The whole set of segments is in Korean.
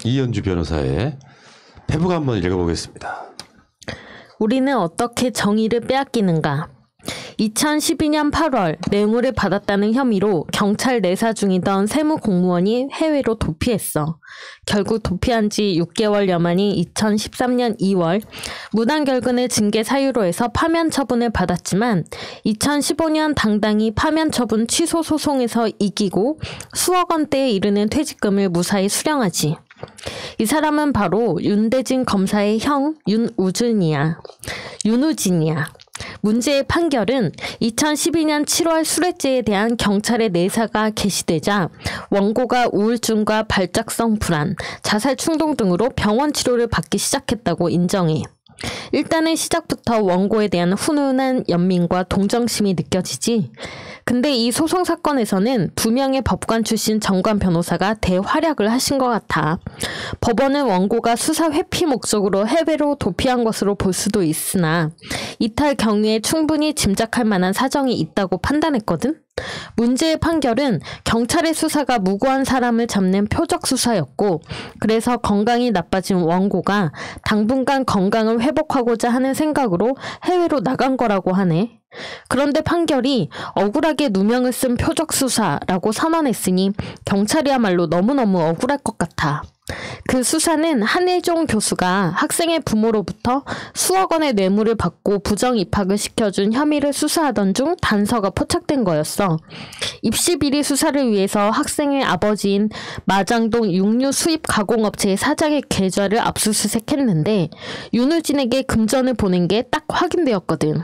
이현주 변호사의 페북 한번 읽어보겠습니다. 우리는 어떻게 정의를 빼앗기는가? 2012년 8월 뇌물을 받았다는 징미로 경찰 내사 중이던 세무공무원이 해외로 도피했어. 결국 도피한 지 6개월여 만인 2013년 2월 무단결근을 징계 사유로 해서 파면 처분을 받았지만 2015년 당당히 파면 처분 취소 소송에서 이기고 수억 원대에 이르는 퇴직금을 무사히 수령하지. 이 사람은 바로 윤대진 검사의 형 윤우진이야. 문제의 판결은 2012년 7월 술해죄에 대한 경찰의 내사가 개시되자 원고가 우울증과 발작성 불안, 자살 충동 등으로 병원 치료를 받기 시작했다고 인정해. 일단은 시작부터 원고에 대한 훈훈한 연민과 동정심이 느껴지지. 근데 이 소송 사건에서는 두 명의 법관 출신 정관 변호사가 대활약을 하신 것 같아. 법원은 원고가 수사 회피 목적으로 해외로 도피한 것으로 볼 수도 있으나 이탈 경위에 충분히 짐작할 만한 사정이 있다고 판단했거든. 문제의 판결은 경찰의 수사가 무고한 사람을 잡는 표적 수사였고, 그래서 건강이 나빠진 원고가 당분간 건강을 회복하고자 하는 생각으로 해외로 나간 거라고 하네. 그런데 판결이 억울하게 누명을 쓴 표적 수사라고 선언했으니 경찰이야말로 너무너무 억울할 것 같아. 그 수사는 한일종 교수가 학생의 부모로부터 수억 원의 뇌물을 받고 부정 입학을 시켜준 혐의를 수사하던 중 단서가 포착된 거였어. 입시 비리 수사를 위해서 학생의 아버지인 마장동 육류 수입 가공업체의 사장의 계좌를 압수수색했는데 윤우진에게 금전을 보낸 게 딱 확인되었거든.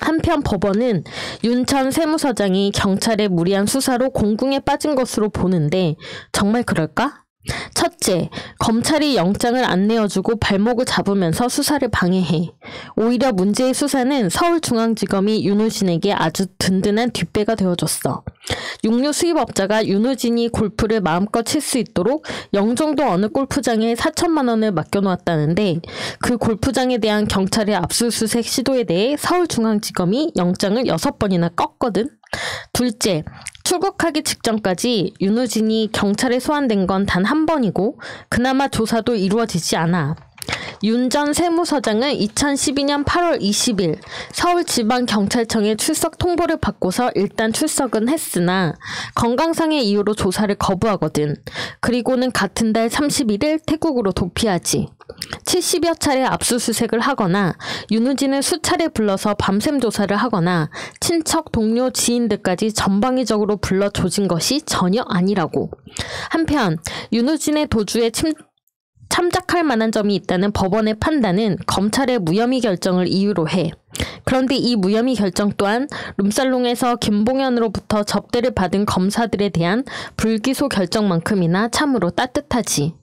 한편 법원은 윤 전 세무서장이 경찰의 무리한 수사로 공궁에 빠진 것으로 보는데 정말 그럴까? 첫째, 검찰이 영장을 안 내어주고 발목을 잡으면서 수사를 방해해. 오히려 문제의 수사는 서울중앙지검이 윤우진에게 아주 든든한 뒷배가 되어줬어. 육류 수입업자가 윤우진이 골프를 마음껏 칠 수 있도록 영종도 어느 골프장에 4천만 원을 맡겨놓았다는데 그 골프장에 대한 경찰의 압수수색 시도에 대해 서울중앙지검이 영장을 6번이나 껐거든. 둘째, 출국하기 직전까지 윤우진이 경찰에 소환된 건 단 한 번이고 그나마 조사도 이루어지지 않아. 윤 전 세무서장은 2012년 8월 20일 서울지방경찰청에 출석 통보를 받고서 일단 출석은 했으나 건강상의 이유로 조사를 거부하거든. 그리고는 같은 달 31일 태국으로 도피하지. 70여 차례 압수수색을 하거나 윤우진을 수차례 불러서 밤샘 조사를 하거나 친척, 동료, 지인들까지 전방위적으로 불러 조진 것이 전혀 아니라고. 한편 윤우진의 도주에 참작할 만한 점이 있다는 법원의 판단은 검찰의 무혐의 결정을 이유로 해. 그런데 이 무혐의 결정 또한 룸살롱에서 김봉현으로부터 접대를 받은 검사들에 대한 불기소 결정만큼이나 참으로 따뜻하지.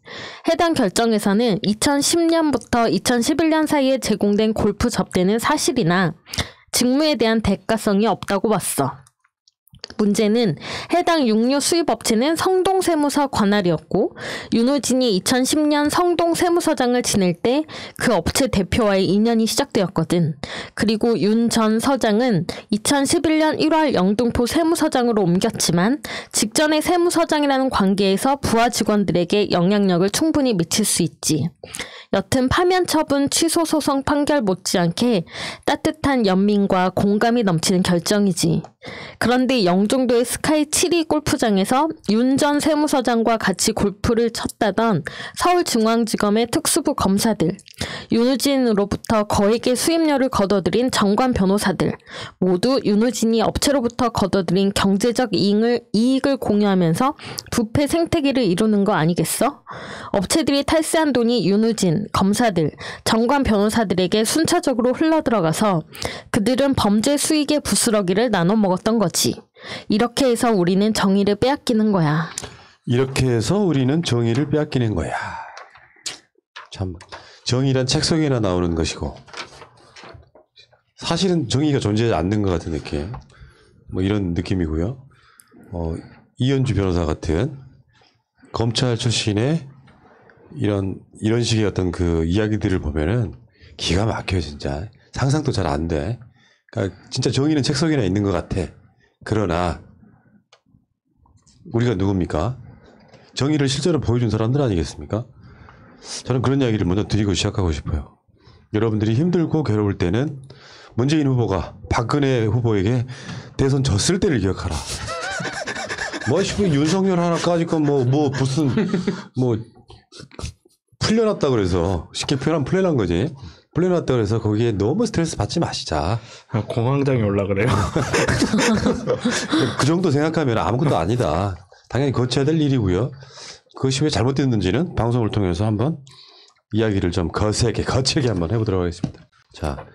해당 결정에서는 2010년부터 2011년 사이에 제공된 골프 접대는 사실이나 직무에 대한 대가성이 없다고 봤어. 문제는 해당 육류 수입업체는 성동세무서 관할이었고 윤우진이 2010년 성동세무서장을 지낼 때 그 업체 대표와의 인연이 시작되었거든. 그리고 윤 전 서장은 2011년 1월 영등포 세무서장으로 옮겼지만 직전의 세무서장이라는 관계에서 부하 직원들에게 영향력을 충분히 미칠 수 있지. 여튼 파면 처분 취소 소송 판결 못지않게 따뜻한 연민과 공감이 넘치는 결정이지. 그런데 영종도의 스카이 7위 골프장에서 윤 전 세무서장과 같이 골프를 쳤다던 서울중앙지검의 특수부 검사들, 윤우진으로부터 거액의 수임료를 거둬들인 정관 변호사들, 모두 윤우진이 업체로부터 거둬들인 경제적 이익을 공유하면서 부패 생태계를 이루는 거 아니겠어? 업체들이 탈세한 돈이 윤우진, 검사들, 정관 변호사들에게 순차적으로 흘러들어가서 그들은 범죄 수익의 부스러기를 나눠 먹었던 거지. 이렇게 해서 우리는 정의를 빼앗기는 거야. 이렇게 해서 우리는 정의를 빼앗기는 거야. 참, 정의란 책 속에나 나오는 것이고 사실은 정의가 존재하지 않는 것 같은 느낌. 뭐 이런 느낌이고요. 이현주 변호사 같은 검찰 출신의 이런 식의 어떤 그 이야기들을 보면은 기가 막혀요, 진짜. 상상도 잘 안 돼. 그러니까 진짜 정의는 책 속에나 있는 것 같아. 그러나 우리가 누굽니까? 정의를 실제로 보여준 사람들 아니겠습니까? 저는 그런 이야기를 먼저 드리고 시작하고 싶어요. 여러분들이 힘들고 괴로울 때는 문재인 후보가 박근혜 후보에게 대선 졌을 때를 기억하라. 뭐 윤석열 하나 까짓 무슨 풀려났다 그래서 쉽게 표현하면 풀려난 거지. 풀려났다 그래서 거기에 너무 스트레스 받지 마시자. 공황장애 올라 그래요. 그 정도 생각하면 아무것도 아니다. 당연히 거쳐야 될 일이고요. 그것이 왜 잘못됐는지는 방송을 통해서 한번 이야기를 좀 거칠게 한번 해보도록 하겠습니다. 자,